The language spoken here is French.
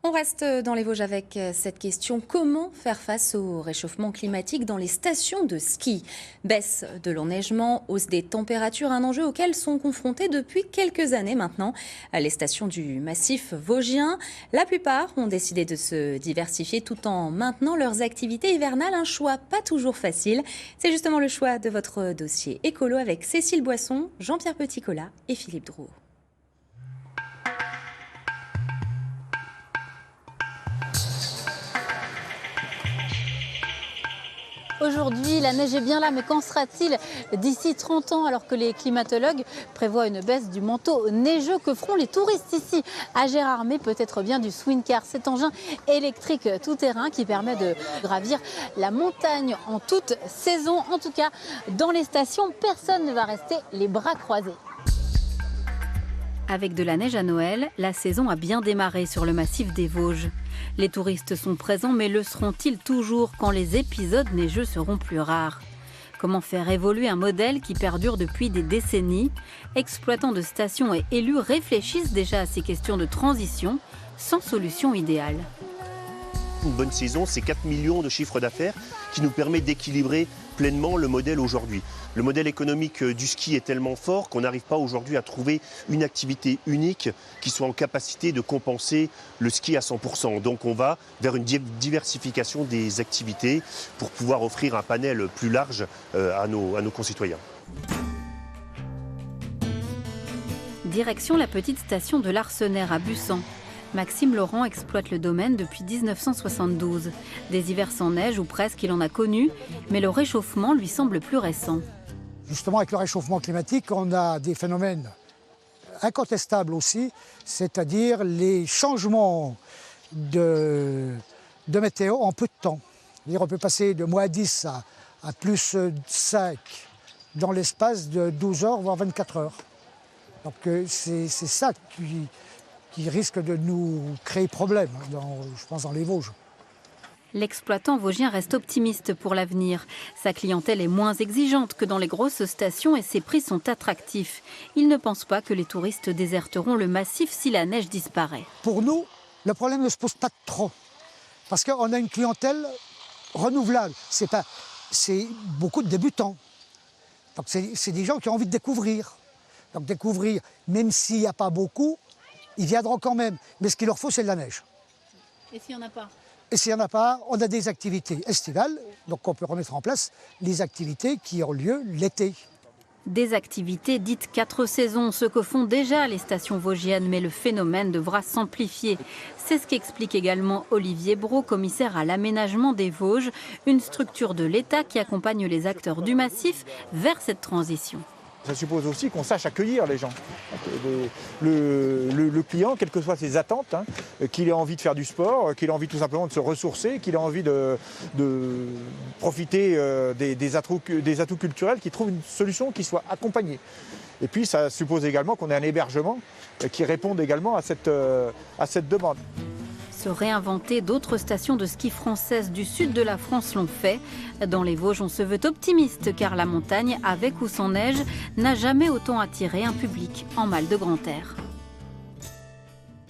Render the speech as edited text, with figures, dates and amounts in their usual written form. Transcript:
On reste dans les Vosges avec cette question. Comment faire face au réchauffement climatique dans les stations de ski? Baisse de l'enneigement, hausse des températures, un enjeu auquel sont confrontés depuis quelques années maintenant les stations du massif vosgien. La plupart ont décidé de se diversifier tout en maintenant leurs activités hivernales. Un choix pas toujours facile. C'est justement le choix de votre dossier écolo avec Cécile Boisson, Jean-Pierre Petit-Colas et Philippe Drouot. Aujourd'hui, la neige est bien là, mais qu'en sera-t-il d'ici 30 ans alors que les climatologues prévoient une baisse du manteau neigeux? Que feront les touristes ici à Gérardmer? Peut-être bien du Swingcar, cet engin électrique tout-terrain qui permet de gravir la montagne en toute saison. En tout cas, dans les stations, personne ne va rester les bras croisés. Avec de la neige à Noël, la saison a bien démarré sur le massif des Vosges. Les touristes sont présents, mais le seront-ils toujours quand les épisodes neigeux seront plus rares? Comment faire évoluer un modèle qui perdure depuis des décennies? Exploitants de stations et élus réfléchissent déjà à ces questions de transition, sans solution idéale. Une bonne saison, c'est 4 millions de chiffre d'affaires qui nous permet d'équilibrer pleinement le modèle aujourd'hui. Le modèle économique du ski est tellement fort qu'on n'arrive pas aujourd'hui à trouver une activité unique qui soit en capacité de compenser le ski à 100%. Donc on va vers une diversification des activités pour pouvoir offrir un panel plus large à nos concitoyens. Direction la petite station de l'Arsenaire à Bussan. Maxime Laurent exploite le domaine depuis 1972. Des hivers sans neige ou presque il en a connu, mais le réchauffement lui semble plus récent. Justement, avec le réchauffement climatique, on a des phénomènes incontestables aussi, c'est-à-dire les changements de météo en peu de temps. On peut passer de moins 10 à plus 5 dans l'espace de 12 heures, voire 24 heures. Donc c'est ça qui risque de nous créer problème, je pense, dans les Vosges. L'exploitant vosgien reste optimiste pour l'avenir. Sa clientèle est moins exigeante que dans les grosses stations et ses prix sont attractifs. Il ne pense pas que les touristes déserteront le massif si la neige disparaît. Pour nous, le problème ne se pose pas trop, parce qu'on a une clientèle renouvelable. C'est beaucoup de débutants. Donc c'est des gens qui ont envie de découvrir. Donc découvrir, même s'il n'y a pas beaucoup, ils viendront quand même. Mais ce qu'il leur faut, c'est de la neige. Et s'il n'y en a pas? Et s'il n'y en a pas, on a des activités estivales, donc on peut remettre en place les activités qui ont lieu l'été. Des activités dites 4 saisons, ce que font déjà les stations vosgiennes, mais le phénomène devra s'amplifier. C'est ce qu'explique également Olivier Brault, commissaire à l'aménagement des Vosges, une structure de l'État qui accompagne les acteurs du massif vers cette transition. Ça suppose aussi qu'on sache accueillir les gens. Le client, quelles que soient ses attentes, qu'il ait envie de faire du sport, qu'il ait envie tout simplement de se ressourcer, qu'il ait envie de profiter des atouts culturels, qu'il trouve une solution qui soit accompagnée. Et puis ça suppose également qu'on ait un hébergement qui réponde également à cette demande. Se réinventer, d'autres stations de ski françaises du sud de la France l'ont fait. Dans les Vosges, on se veut optimiste car la montagne, avec ou sans neige, n'a jamais autant attiré un public en mal de grand air.